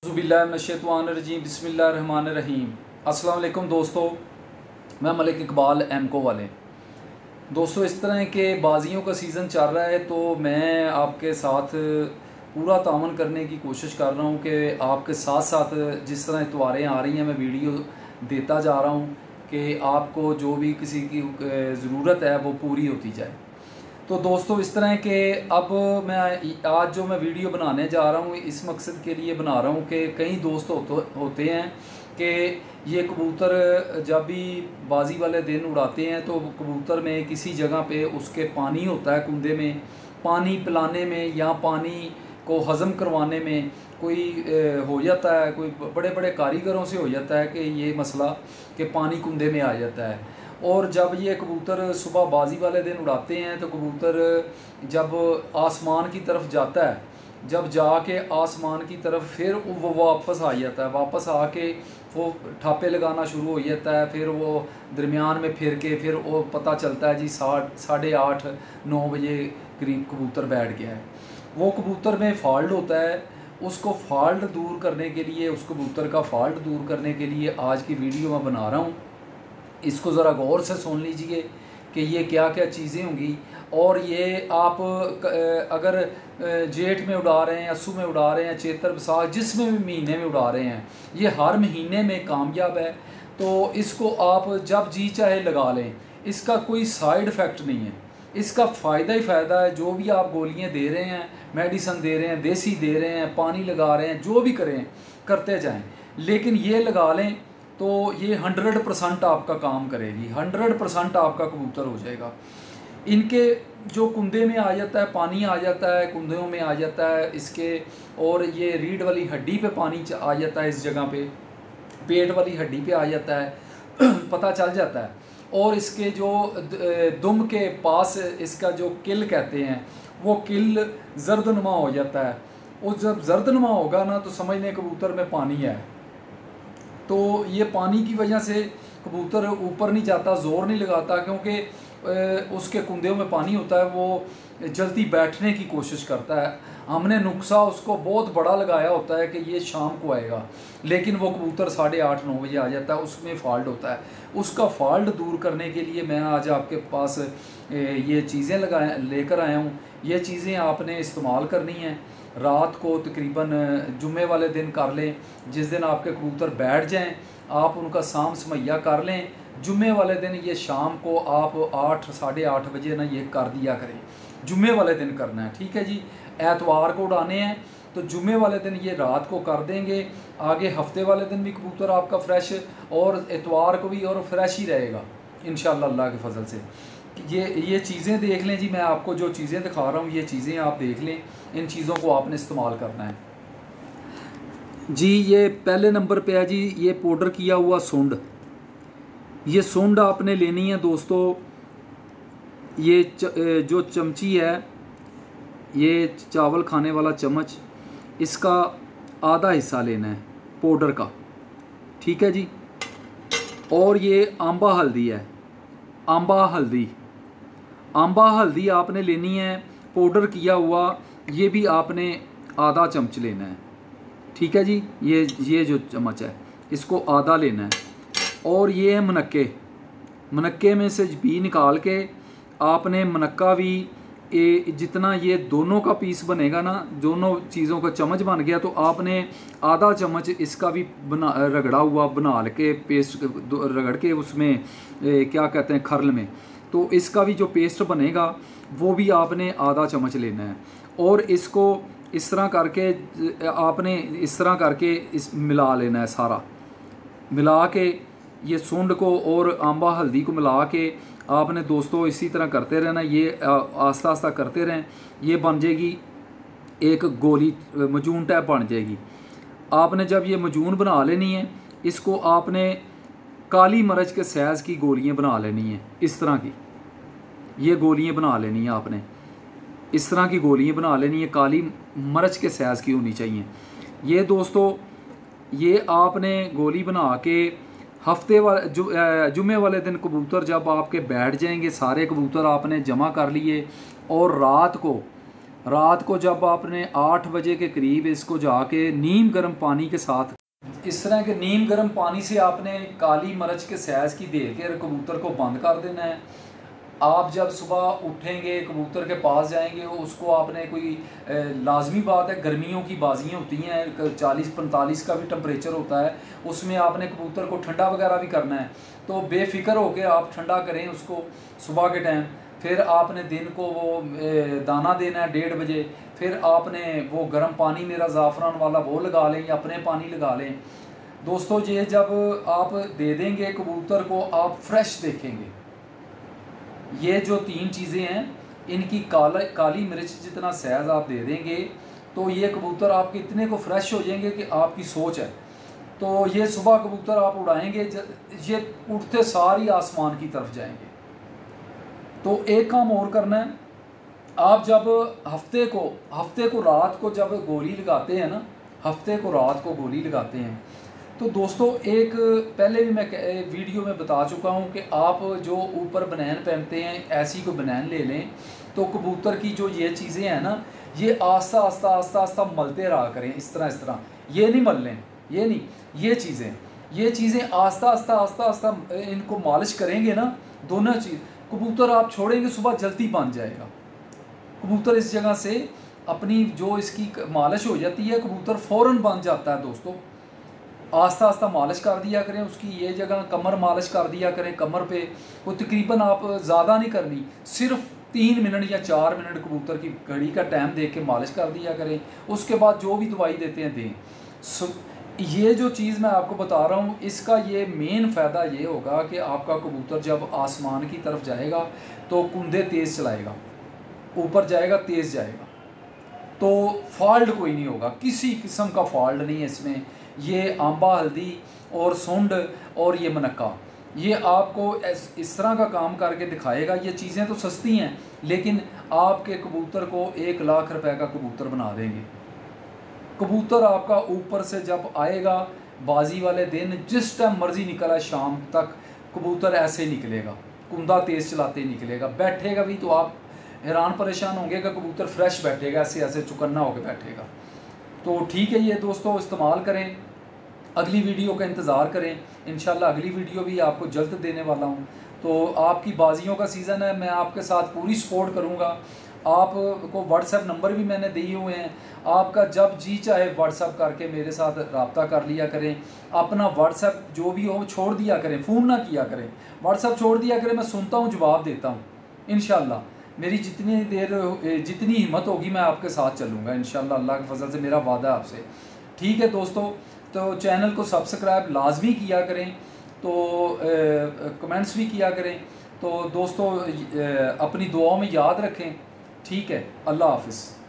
बिस्मिल्लाहिर्रहमानिर्रहीम बिस्मिल्लाहिर्रहमानिर्रहीम। अस्सलाम वालेकुम दोस्तों, मैं मलिक इकबाल एमको वाले। दोस्तों, इस तरह के बाजियों का सीज़न चल रहा है तो मैं आपके साथ पूरा तावन करने की कोशिश कर रहा हूँ कि आपके साथ साथ जिस तरह इतवारें आ रही हैं मैं वीडियो देता जा रहा हूँ कि आपको जो भी किसी की ज़रूरत है वो पूरी होती जाए। तो दोस्तों, इस तरह के अब मैं आज जो मैं वीडियो बनाने जा रहा हूँ इस मकसद के लिए बना रहा हूँ कि कई दोस्त होते हैं कि ये कबूतर जब भी बाजी वाले दिन उड़ाते हैं तो कबूतर में किसी जगह पे उसके पानी होता है, कुंदे में पानी पिलाने में या पानी को हज़म करवाने में कोई हो जाता है, कोई बड़े बड़े कारीगरों से हो जाता है कि ये मसला कि पानी कुंदे में आ जाता है। और जब ये कबूतर सुबह बाजी वाले दिन उड़ाते हैं तो कबूतर जब आसमान की तरफ जाता है, जब जाके आसमान की तरफ फिर वो वापस आ जाता है, वापस आके वो ठापे लगाना शुरू हो जाता है। फिर वो दरमियान में फिर के फिर वो पता चलता है जी 8:30-9 बजे करीब कबूतर बैठ गया है। वो कबूतर में फ़ॉल्ट होता है, उसको फ़ॉल्ट दूर करने के लिए, उस कबूतर का फ़ॉल्ट दूर करने के लिए आज की वीडियो मैं बना रहा हूँ। इसको ज़रा गौर से सुन लीजिए कि ये क्या क्या चीज़ें होंगी। और ये आप अगर जेठ में उड़ा रहे हैं, अस्सू में उड़ा रहे हैं, चैत्र बैसाख जिसमें भी महीने में उड़ा रहे हैं, ये हर महीने में कामयाब है। तो इसको आप जब जी चाहे लगा लें, इसका कोई साइड इफ़ेक्ट नहीं है, इसका फ़ायदा ही फ़ायदा है। जो भी आप गोलियां दे रहे हैं, मेडिसन दे रहे हैं, देसी दे रहे हैं, पानी लगा रहे हैं, जो भी करें करते जाएं, लेकिन ये लगा लें तो ये 100% आपका काम करेगी, 100% आपका कबूतर हो जाएगा। इनके जो कुंदे में आ जाता है, पानी आ जाता है, कुंदों में आ जाता है इसके, और ये रीढ़ वाली हड्डी पे पानी आ जाता है, इस जगह पे पेट वाली हड्डी पे आ जाता है पता चल जाता है। और इसके जो दुम के पास इसका जो किल कहते हैं, वो किल जर्दनुमा हो जाता है। और जब जर्दनुमा होगा ना तो समझ लें कबूतर में पानी है। तो ये पानी की वजह से कबूतर ऊपर नहीं जाता, ज़ोर नहीं लगाता, क्योंकि उसके कुंदों में पानी होता है, वो जल्दी बैठने की कोशिश करता है। हमने नुक्सा उसको बहुत बड़ा लगाया होता है कि ये शाम को आएगा, लेकिन वो कबूतर 8:30-9 बजे आ जाता है, उसमें फ़ॉल्ट होता है। उसका फ़ॉल्ट दूर करने के लिए मैं आज आपके पास ये चीज़ें लेकर आया हूँ। ये चीज़ें आपने इस्तेमाल करनी हैं। रात को तकरीबन जुम्मे वाले दिन कर लें, जिस दिन आपके कबूतर बैठ जाएं आप उनका साम समैया कर लें। जुम्मे वाले दिन ये शाम को आप 8-8:30 बजे ना ये कर दिया करें, जुम्मे वाले दिन करना है, ठीक है जी। एतवार को उड़ाने हैं तो जुम्मे वाले दिन ये रात को कर देंगे, आगे हफ्ते वाले दिन भी कबूतर आपका फ्रेश, और एतवार को भी और फ्रेश ही रहेगा इंशाअल्लाह अल्लाह के फजल से। ये चीज़ें देख लें जी, मैं आपको जो चीज़ें दिखा रहा हूँ ये चीज़ें आप देख लें, इन चीज़ों को आपने इस्तेमाल करना है जी। ये पहले नंबर पे है जी, ये पाउडर किया हुआ सूंड। ये सूंड आपने लेनी है दोस्तों। ये जो चमची है, ये चावल खाने वाला चम्मच, इसका आधा हिस्सा लेना है पाउडर का, ठीक है जी। और ये आंबा हल्दी है, आंबा हल्दी आपने लेनी है, पाउडर किया हुआ, ये भी आपने आधा चम्मच लेना है, ठीक है जी। ये जो चम्मच है इसको आधा लेना है। और ये है मनक्के में से भी निकाल के आपने मनक्का भी जितना ये दोनों का पीस बनेगा ना, दोनों चीज़ों का चम्मच बन गया, तो आपने आधा चम्मच इसका भी रगड़ा हुआ बना के पेस्ट रगड़ के उसमें क्या कहते हैं खरल में, तो इसका भी जो पेस्ट बनेगा वो भी आपने आधा चम्मच लेना है। और इसको इस तरह करके आपने इस तरह करके इस मिला लेना है, सारा मिला के ये सूंड को और आंबा हल्दी को मिला के आपने दोस्तों इसी तरह करते रहना। ये आस्ता आस्ता करते रहें, ये बन जाएगी एक गोली, मजून टाइप बन जाएगी। आपने जब ये मजून बना लेनी है, इसको आपने काली मिर्च के साइज़ की गोलियां बना लेनी है, इस तरह की ये गोलियां बना लेनी है आपने, इस तरह की गोलियां बना लेनी है, काली मिर्च के साइज़ की होनी चाहिए। ये दोस्तों ये आपने गोली बना के हफ्ते वाले जुम्मे वाले दिन कबूतर जब आपके बैठ जाएंगे, सारे कबूतर आपने जमा कर लिए, और रात को रात को जब आपने 8 बजे के करीब इसको जाके नीम गर्म पानी के साथ, इस तरह के नीम गर्म पानी से आपने काली मिर्च के सैज की दे के कबूतर को बंद कर देना है। आप जब सुबह उठेंगे कबूतर के पास जाएंगे, उसको आपने कोई लाजमी बात है, गर्मियों की बाजियाँ होती हैं, 40-45 का भी टम्परेचर होता है, उसमें आपने कबूतर को ठंडा वगैरह भी करना है। तो बेफिक्र होकर आप ठंडा करें उसको सुबह के टाइम। फिर आपने दिन को वो दाना देना है 1:30 बजे। फिर आपने वो गर्म पानी मेरा ज़ाफ़रान वाला वो लगा लें या अपने पानी लगा लें। दोस्तों ये जब आप दे देंगे कबूतर को, आप फ्रेश देखेंगे। ये जो 3 चीज़ें हैं, इनकी काली मिर्च जितना सैज़ आप दे देंगे तो ये कबूतर आपके इतने को फ्रेश हो जाएंगे कि आपकी सोच है। तो ये सुबह कबूतर आप उड़ाएंगे, ये उड़ते सारी आसमान की तरफ जाएंगे। तो एक काम और करना है, आप जब हफ्ते को रात को जब गोली लगाते हैं ना, हफ्ते को रात को गोली लगाते हैं, तो दोस्तों एक पहले भी मैं वीडियो में बता चुका हूं कि आप जो ऊपर बनैन पहनते हैं, ऐसी को बनैन ले लें। तो कबूतर की जो ये चीज़ें हैं ना, ये आस्ता आस्ता मलते रहा करें, इस तरह ये नहीं मल लें, ये नहीं, ये चीज़ें आस्ता आस्ता इनको मालिश करेंगे ना, दोनों चीज़, कबूतर आप छोड़ेंगे सुबह जल्दी बन जाएगा। कबूतर इस जगह से अपनी जो इसकी मालिश हो जाती है, कबूतर फ़ौरन बन जाता है। दोस्तों आस्ता आस्ता मालिश कर दिया करें उसकी, ये जगह कमर मालिश कर दिया करें, कमर पे वो तकरीबन आप ज़्यादा नहीं करनी, सिर्फ 3 मिनट या 4 मिनट कबूतर की घड़ी का टाइम देख के मालिश कर दिया करें। उसके बाद जो भी दवाई देते हैं दें। ये जो चीज़ मैं आपको बता रहा हूँ, इसका ये मेन फ़ायदा ये होगा कि आपका कबूतर जब आसमान की तरफ जाएगा तो कुंदे तेज़ चलाएगा, ऊपर जाएगा तेज़ जाएगा, तो फॉल्ट कोई नहीं होगा, किसी किस्म का फॉल्ट नहीं है इसमें। ये आंबा हल्दी और सुंड और ये मनक्का, ये आपको इस तरह का काम करके दिखाएगा। ये चीज़ें तो सस्ती हैं, लेकिन आपके कबूतर को 1 लाख रुपए का कबूतर बना देंगे। कबूतर आपका ऊपर से जब आएगा बाजी वाले दिन, जिस टाइम मर्जी निकला है शाम तक, कबूतर ऐसे निकलेगा, कुंदा तेज़ चलाते निकलेगा। बैठेगा भी तो आप हैरान परेशान होंगे कि कबूतर फ्रेश बैठेगा, ऐसे चुकन्ना होकर बैठेगा। तो ठीक है, ये दोस्तों इस्तेमाल करें, अगली वीडियो का इंतज़ार करें। इंशाल्लाह अगली वीडियो भी आपको जल्द देने वाला हूँ। तो आपकी बाजियों का सीज़न है, मैं आपके साथ पूरी सपोर्ट करूँगा। आपको व्हाट्सएप नंबर भी मैंने दिए हुए हैं, आपका जब जी चाहे व्हाट्सएप करके मेरे साथ रब्ता कर लिया करें। अपना व्हाट्सएप जो भी हो छोड़ दिया करें, फ़ोन ना किया करें, व्हाट्सएप छोड़ दिया करें। मैं सुनता हूँ, जवाब देता हूँ। इंशाल्लाह मेरी जितनी हिम्मत होगी मैं आपके साथ चलूँगा इंशाल्लाह, अल्लाह के फजल से मेरा वादा है आपसे। ठीक है दोस्तों, तो चैनल को सब्सक्राइब लाजमी किया करें, तो कमेंट्स भी किया करें। तो दोस्तों अपनी दुआओं में याद रखें। ठीक है, अल्लाह हाफ़िज़।